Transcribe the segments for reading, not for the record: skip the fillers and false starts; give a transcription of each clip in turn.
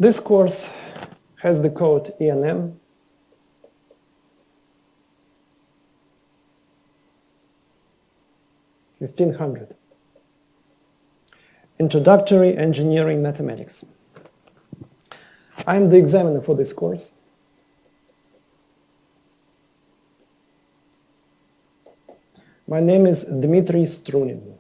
This course has the code ENM. (1500). Introductory Engineering Mathematics. I'm the examiner for this course. My name is Dmitry Strunin.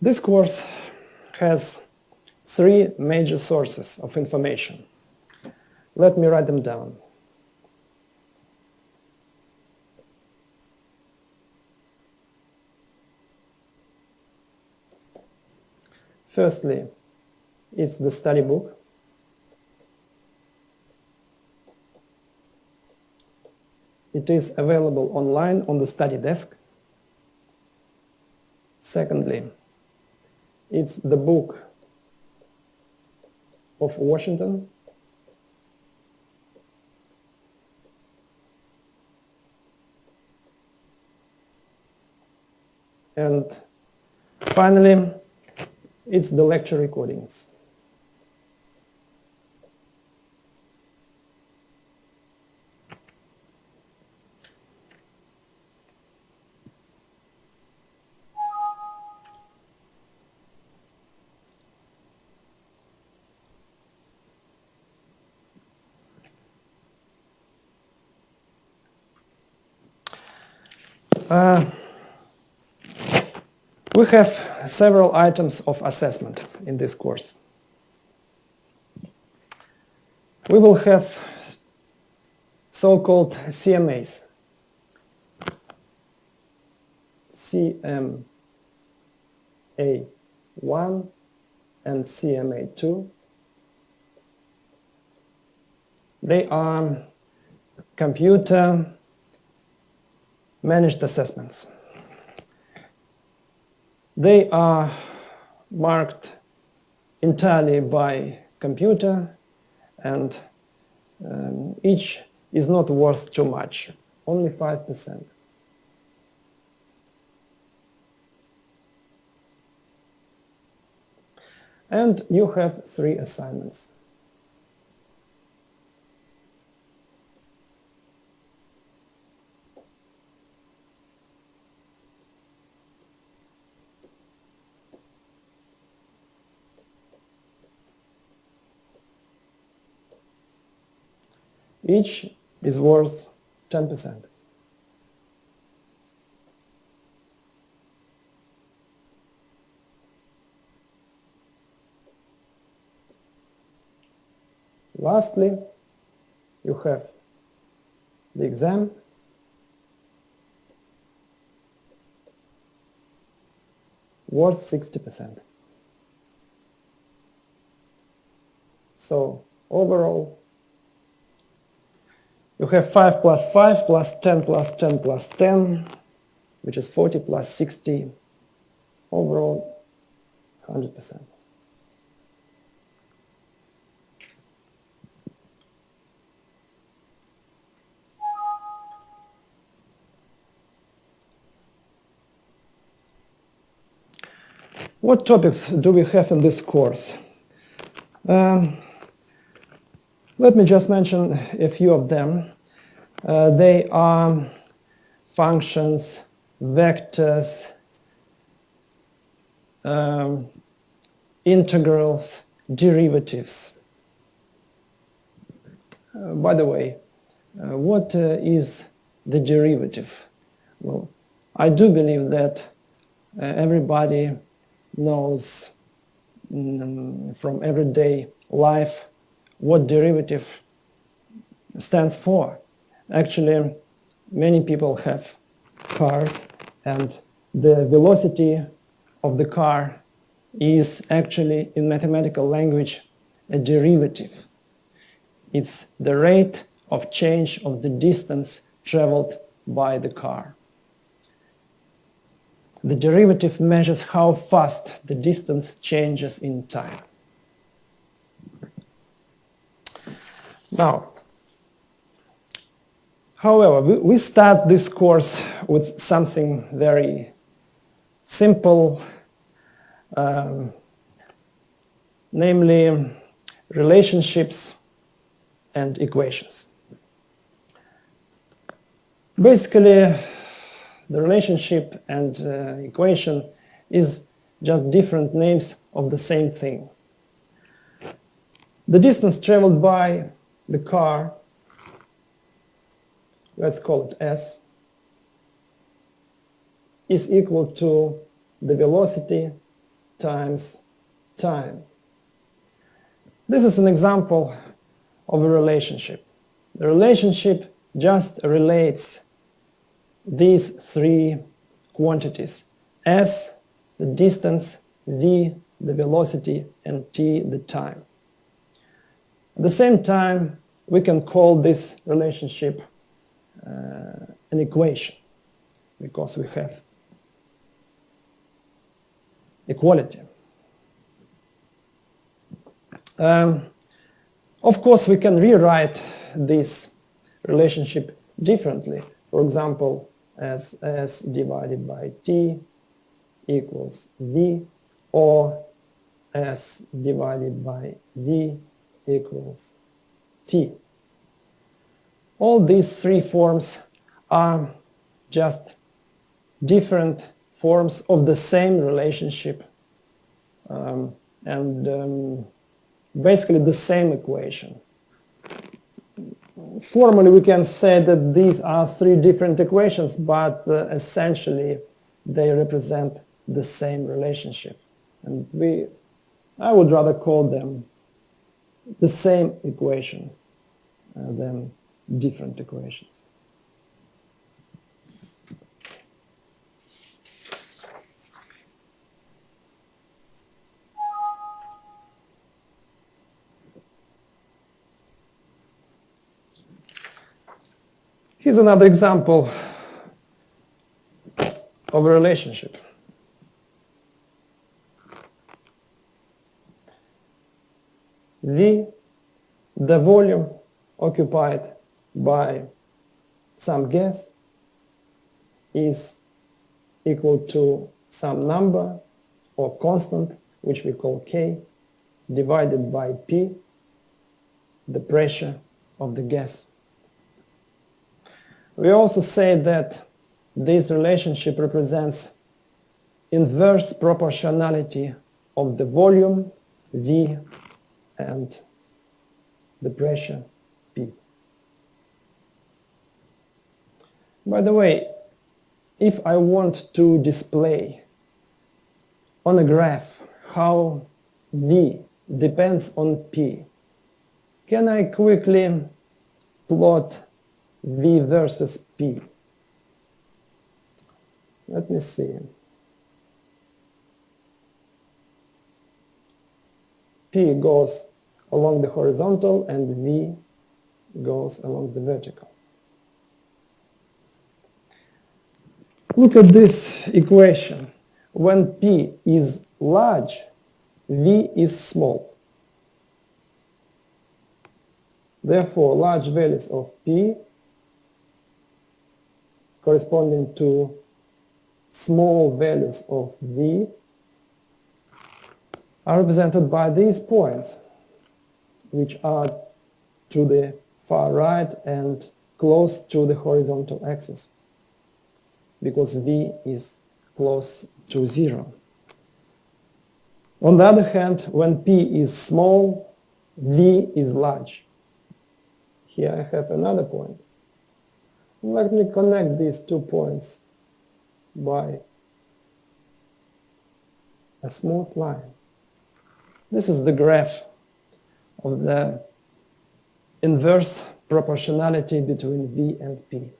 This course has three major sources of information. Let me write them down. Firstly, it's the study book. It is available online on the study desk. Secondly, it's the book of Washington. And finally, it's the lecture recordings. We have several items of assessment in this course. We will have so-called CMAs. CMA1 and CMA2. They are computer managed assessments. They are marked entirely by computer, and each is not worth too much, only 5%. And you have 3 assignments. Each is worth 10%. Lastly, you have the exam, worth 60%. So overall, you have 5 plus 5 plus 10 plus 10 plus 10, which is 40 plus 60, overall 100%. What topics do we have in this course? Let me just mention a few of them. They are functions, vectors, integrals, derivatives. By the way, what is the derivative? Well, I do believe that everybody knows from everyday life what derivative stands for. Actually, many people have cars, and the velocity of the car is actually, in mathematical language, a derivative. It's the rate of change of the distance traveled by the car. The derivative measures how fast the distance changes in time. Now, However, we start this course with something very simple, namely relationships and equations. Basically, the relationship and equation is just different names of the same thing. The distance traveled by the car, let's call it S, is equal to the velocity times time. This is an example of a relationship. The relationship just relates these three quantities: S, the distance, V, the velocity, and T, the time. At the same time, we can call this relationship an equation, because we have equality. Of course, we can rewrite this relationship differently. For example, as S divided by T equals V, or S divided by V equals T. All these three forms are just different forms of the same relationship, and basically the same equation. Formally, we can say that these are three different equations, but essentially they represent the same relationship. And I would rather call them the same equation than different equations. Here's another example of a relationship. V, the volume occupied by some gas, is equal to some number or constant, which we call K, divided by P, the pressure of the gas. We also say that this relationship represents inverse proportionality of the volume V and the pressure P. By the way, if I want to display on a graph how V depends on P, can I quickly plot V versus P? Let me see. P goes along the horizontal and V goes along the vertical. Look at this equation. When P is large, V is small. Therefore, large values of P corresponding to small values of V are represented by these points, which are to the far right and close to the horizontal axis, because V is close to 0. On the other hand, when P is small, V is large. Here I have another point. Let me connect these 2 points by a smooth line. This is the graph of the inverse proportionality between V and P.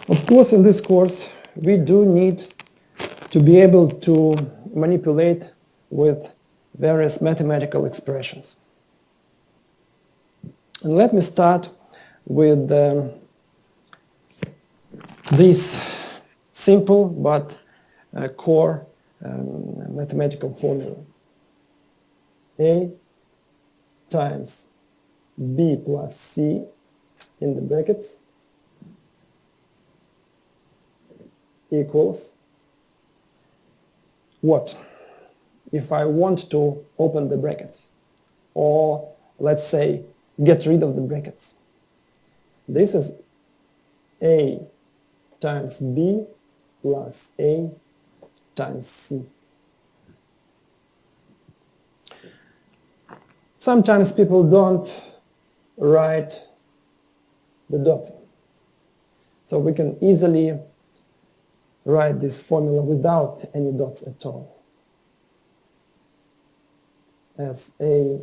Of course, in this course, we do need to be able to manipulate with various mathematical expressions. And let me start with this simple but core mathematical formula. A times B plus C in the brackets equals what? If I want to open the brackets, or let's say get rid of the brackets. This is A times B plus A times C. Sometimes people don't write the dot. So we can easily write this formula without any dots at all. As A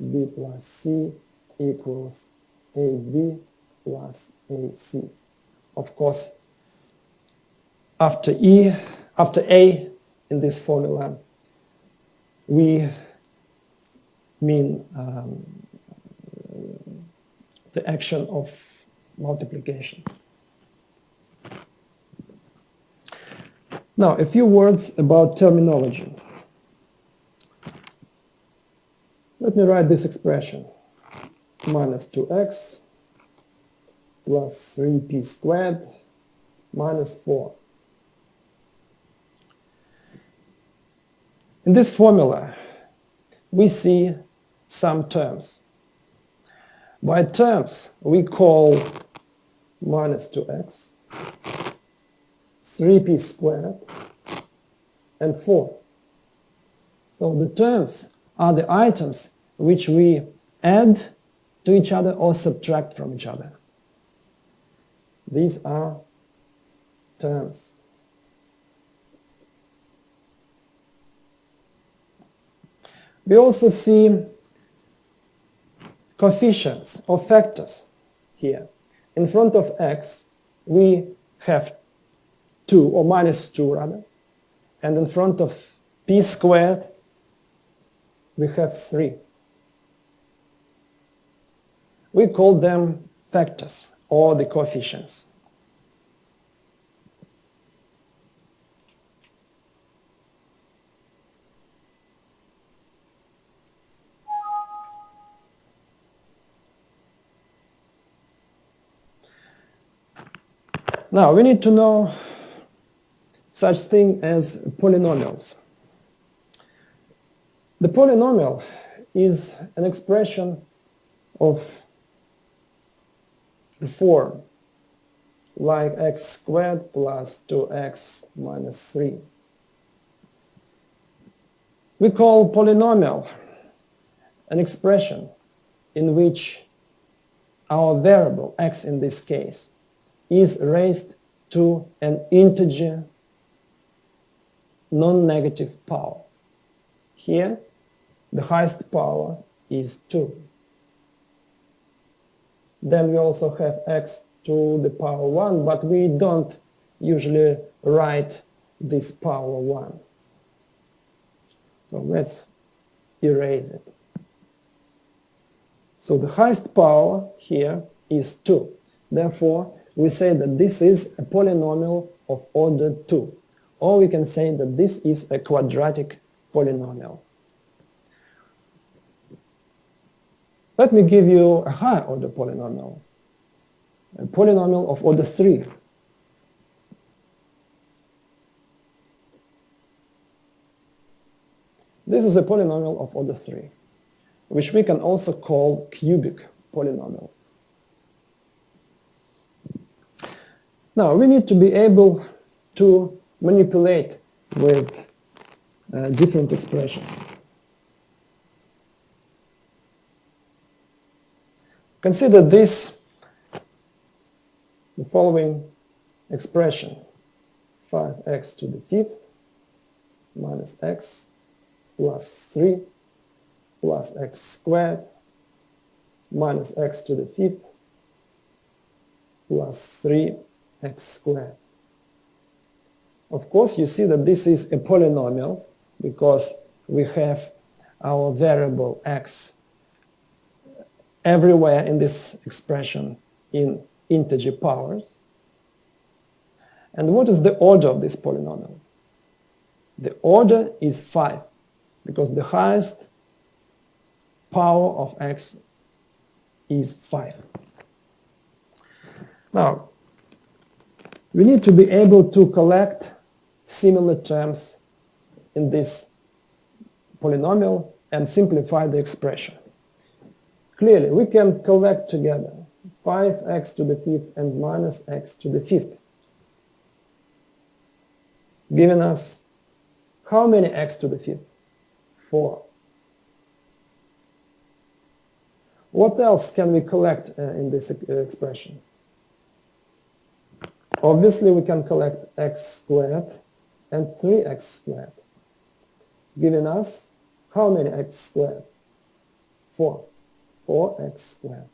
B plus C equals AB plus AC. Of course, after A in this formula, we mean the action of multiplication. Now, a few words about terminology. Let me write this expression. Minus 2x plus 3p squared minus 4. In this formula, we see some terms. By terms, we call minus 2x, 3p squared, and 4. So the terms are the items which we add to each other or subtract from each other. These are terms. We also see coefficients or factors here. In front of x, we have 2, or minus 2 rather, and in front of p squared, we have 3. We call them factors or the coefficients. Now, we need to know such thing as polynomials. The polynomial is an expression of the form like x squared plus 2x minus 3. We call polynomial an expression in which our variable, x in this case, is raised to an integer non-negative power. Here, the highest power is 2. Then we also have x to the power 1, but we don't usually write this power 1. So let's erase it. So the highest power here is 2. Therefore, we say that this is a polynomial of order 2. Or we can say that this is a quadratic polynomial. Let me give you a higher order polynomial, a polynomial of order 3. This is a polynomial of order 3, which we can also call cubic polynomial. Now, we need to be able to manipulate with different expressions. Consider this, the following expression: 5x to the 5th minus x plus 3 plus x squared minus x to the 5th plus 3x squared. Of course, you see that this is a polynomial because we have our variable x everywhere in this expression in integer powers. And what is the order of this polynomial? The order is 5, because the highest power of x is 5. Now, we need to be able to collect similar terms in this polynomial and simplify the expression. Clearly, we can collect together 5x to the fifth and minus x to the fifth, giving us how many x to the fifth? 4. What else can we collect in this expression? Obviously, we can collect x squared and 3x squared, giving us how many x squared? 4. 4x squared.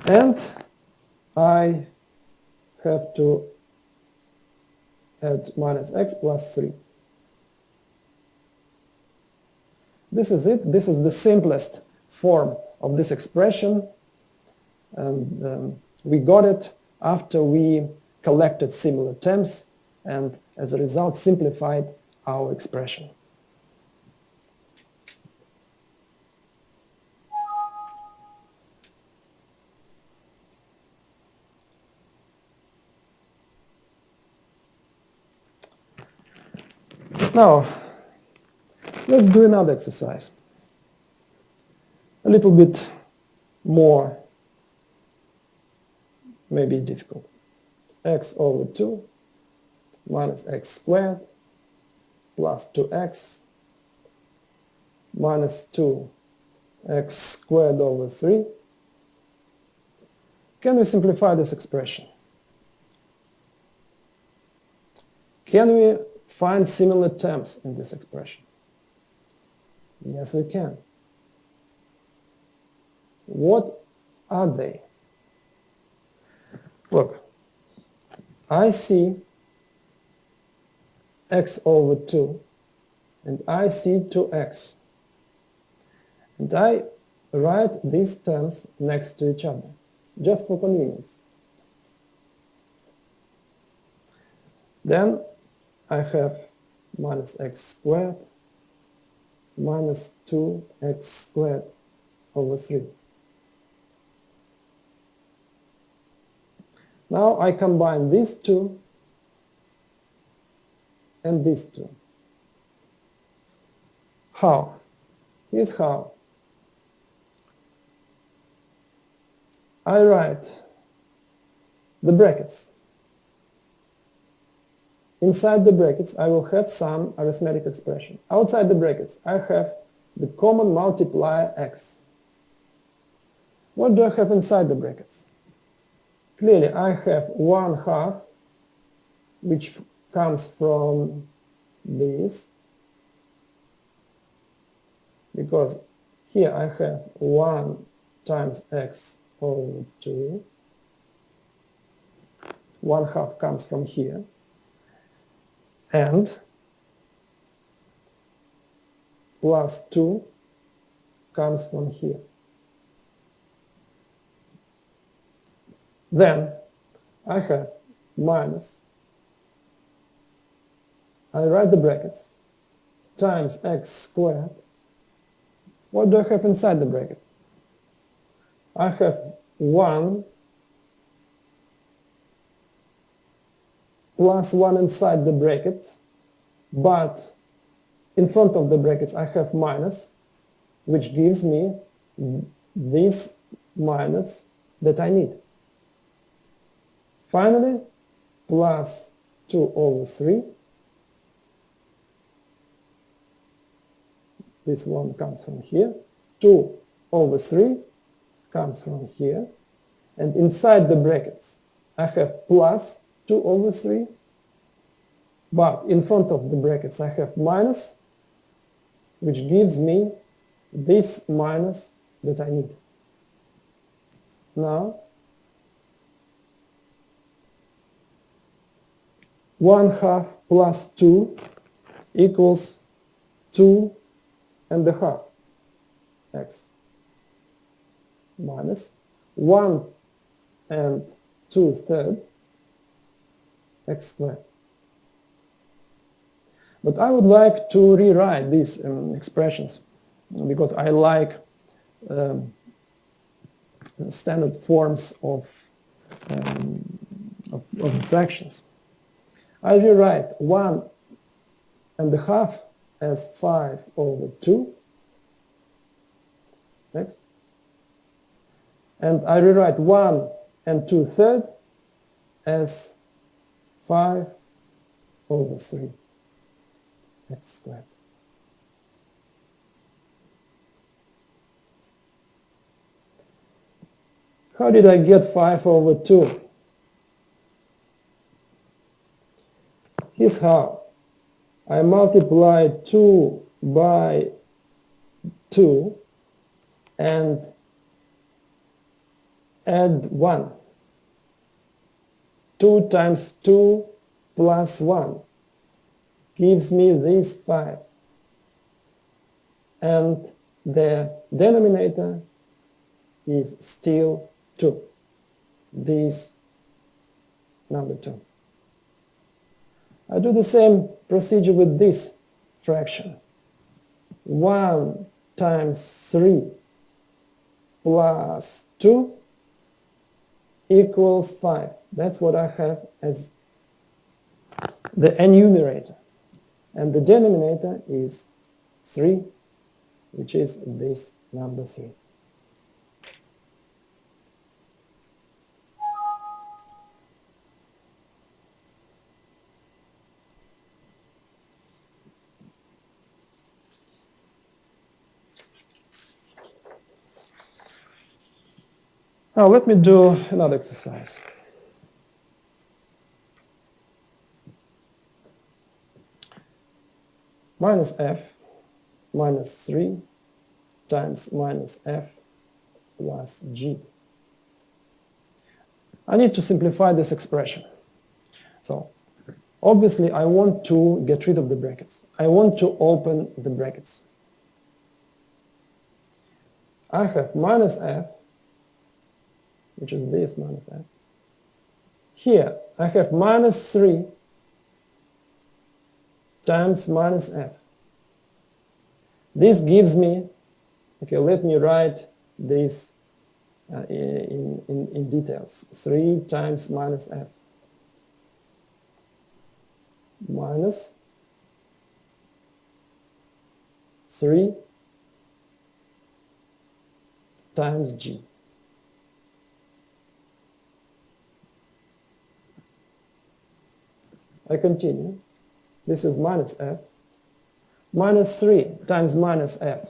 And I have to add minus x plus 3. This is it. This is the simplest form of this expression. And we got it after we collected similar terms and as a result simplified our expression. Now, let's do another exercise. A little bit more, maybe difficult. X over 2 minus x squared plus 2x minus 2x squared over 3. Can we simplify this expression? Can we find similar terms in this expression? Yes, we can. What are they? Look, I see x over 2 and I see 2x. And I write these terms next to each other, just for convenience. Then I have minus x squared minus 2x squared over 3. Now I combine these two and these two. How? Here's how. I write the brackets. Inside the brackets, I will have some arithmetic expression. Outside the brackets, I have the common multiplier x. What do I have inside the brackets? Clearly, I have 1/2, which comes from this, because here I have 1 times x over 2. 1/2 comes from here. And plus 2 comes from here. Then I have minus, I write the brackets, times x squared. What do I have inside the bracket? I have 1 plus 1 inside the brackets, but in front of the brackets I have minus, which gives me this minus that I need. Finally, plus 2 over 3. This one comes from here. 2 over 3 comes from here. And inside the brackets, I have plus 2 over 3. But in front of the brackets, I have minus, which gives me this minus that I need. Now, 1/2 plus 2 equals 2 and a half x. minus 1 and 2/3 x squared. But I would like to rewrite these expressions because I like standard forms of fractions. I rewrite 1½ as 5/2 x, and I rewrite 1 and 2/3 as 5/3 x squared. How did I get 5/2? Here's how. I multiply 2 by 2 and add 1. 2 times 2 plus 1 gives me this 5. And the denominator is still 2. This number 2. I do the same procedure with this fraction. 1 times 3 plus 2 equals 5. That's what I have as the numerator. And the denominator is 3, which is this number 3. Now let me do another exercise. Minus f minus 3 times minus f plus g. I need to simplify this expression. So obviously I want to get rid of the brackets. I want to open the brackets. I have minus f, which is this minus f. Here I have minus 3 times minus f. This gives me, okay, let me write this in details. 3 times minus f minus 3 times g. I continue. This is minus f. Minus 3 times minus f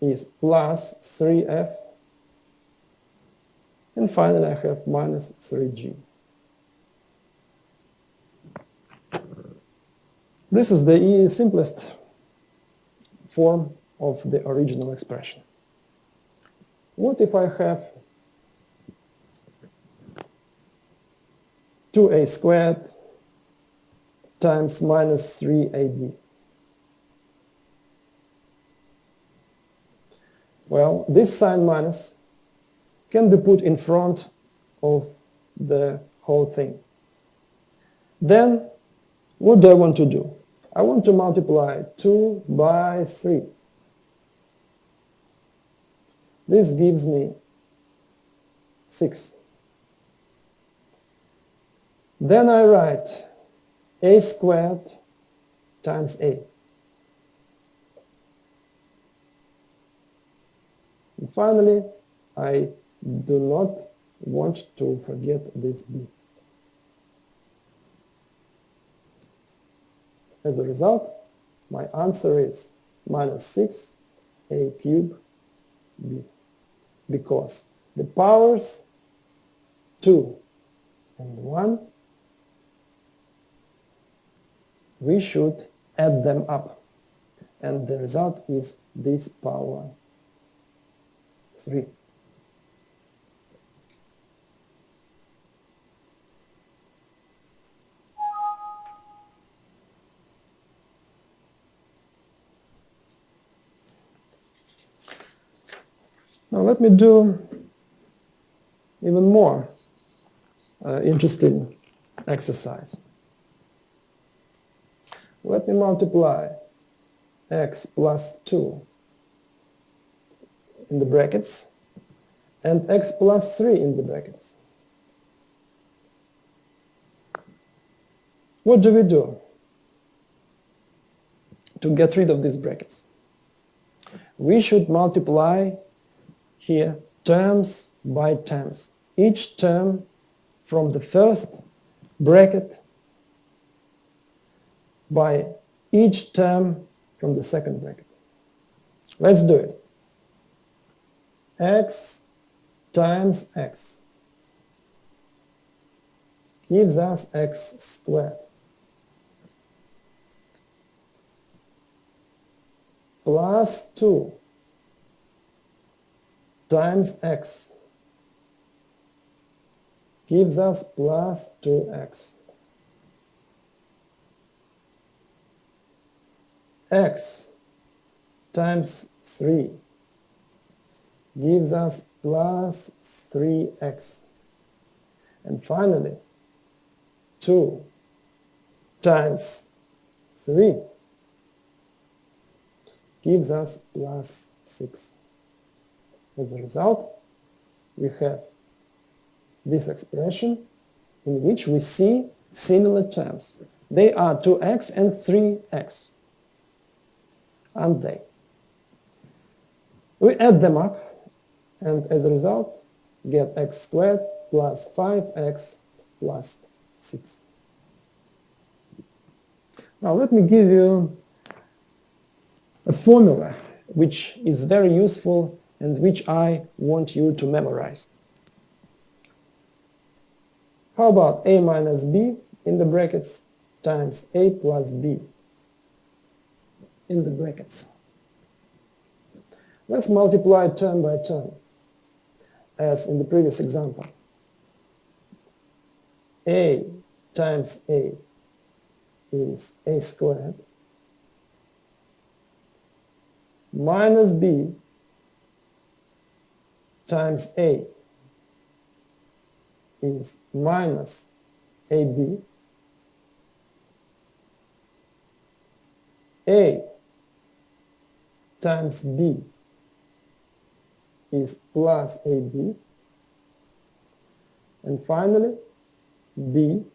is plus 3f. And finally I have minus 3g. This is the simplest form of the original expression. What if I have 2a squared times minus 3ab? Well, this sign minus can be put in front of the whole thing. Then, what do I want to do? I want to multiply 2 by 3. This gives me 6. Then I write a squared times a. And finally, I do not want to forget this b. As a result, my answer is minus 6a cubed b, because the powers 2 and 1, we should add them up, and the result is this power 3. Now let me do even more interesting exercise. Let me multiply x plus 2 in the brackets and x plus 3 in the brackets. What do we do to get rid of these brackets? We should multiply here terms by terms. Each term from the first bracket by each term from the second bracket. Let's do it. X times x gives us x squared plus 2 times x gives us plus 2x. X times 3 gives us plus 3x. And finally, 2 times 3 gives us plus 6. As a result, we have this expression in which we see similar terms. They are 2x and 3x, aren't they? We add them up and as a result get x squared plus 5x plus 6. Now let me give you a formula which is very useful and which I want you to memorize. How about a minus b in the brackets times a plus b in the brackets? Let's multiply term by term, as in the previous example. A times a is a squared minus b times a is minus ab. A times b is plus ab. And finally, b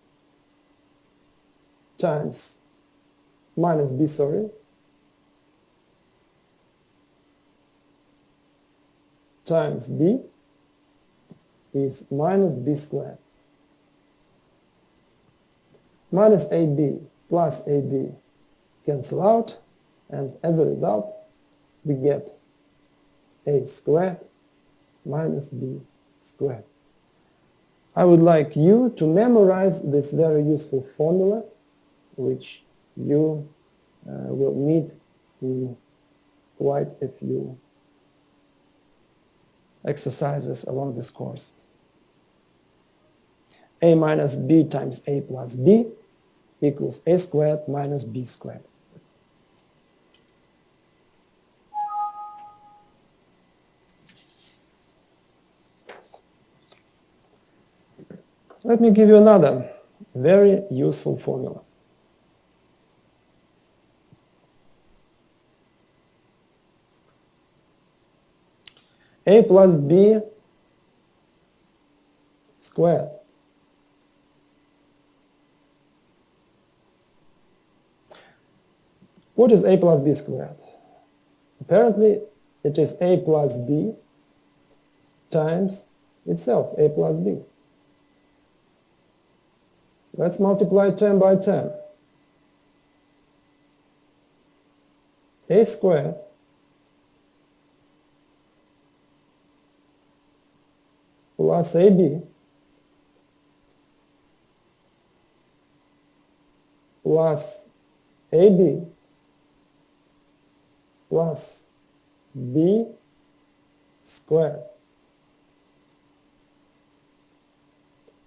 times minus b, times b is minus b squared. Minus ab plus ab cancel out, and as a result, we get a squared minus b squared. I would like you to memorize this very useful formula, which you will need in quite a few exercises along this course. A minus b times a plus b equals a squared minus b squared. Let me give you another very useful formula. A plus b squared What is a plus b squared? Apparently, it is a plus b times itself, a plus b. Let's multiply term by term. A squared plus ab plus ab plus b squared.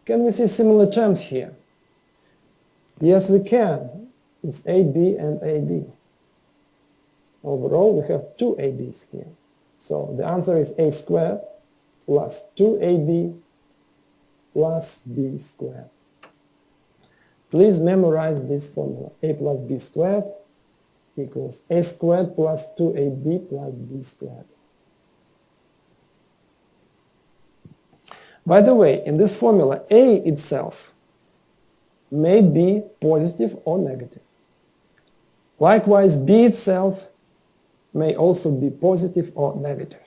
Can we see similar terms here? Yes, we can. It's ab and ab. Overall, we have two ab's here. So the answer is a squared plus 2ab plus b squared. Please memorize this formula. A plus b squared equals a squared plus 2ab plus b squared. By the way, in this formula, a itself may be positive or negative. Likewise, b itself may also be positive or negative.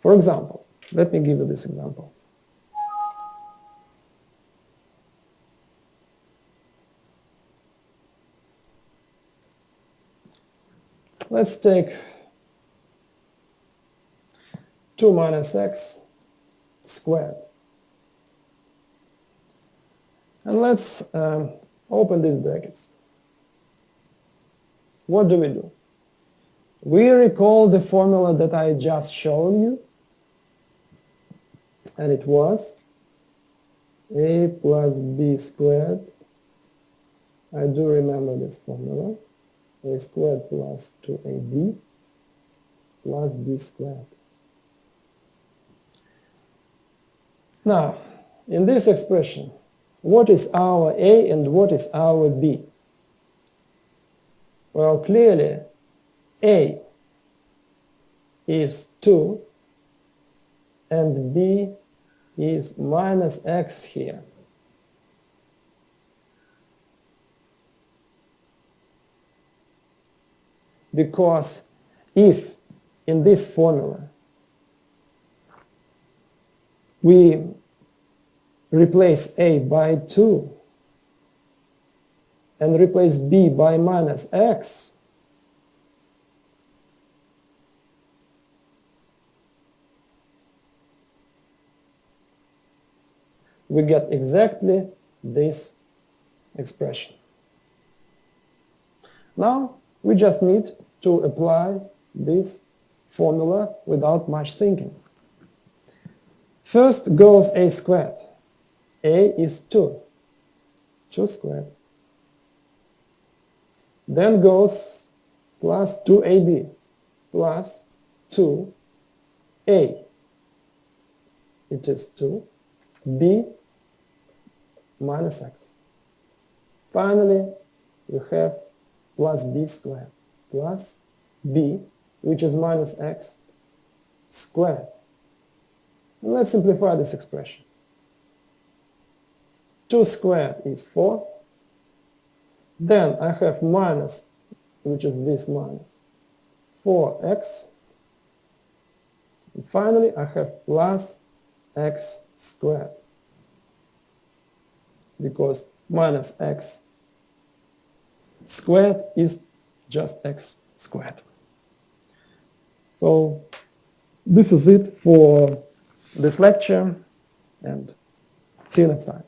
For example, let me give you this example. Let's take 2 minus x squared. And let's open these brackets. What do? We recall the formula that I just showed you, and it was a plus b squared. I do remember this formula. A squared plus 2ab plus b squared. Now, in this expression, what is our a and what is our b? Well, clearly, a is 2 and b is minus x here. Because if in this formula we replace a by 2 and replace b by minus x, we get exactly this expression. Now we just need to apply this formula without much thinking. First goes a squared. A is 2. 2 squared. Then goes plus 2ab plus 2a. It is 2. B minus x. Finally, we have plus b squared plus b, which is minus x squared. And let's simplify this expression. 2 squared is 4. Then I have minus, which is this minus, 4x. And finally, I have plus x squared, because minus x squared is just x squared. So this is it for this lecture, and see you next time.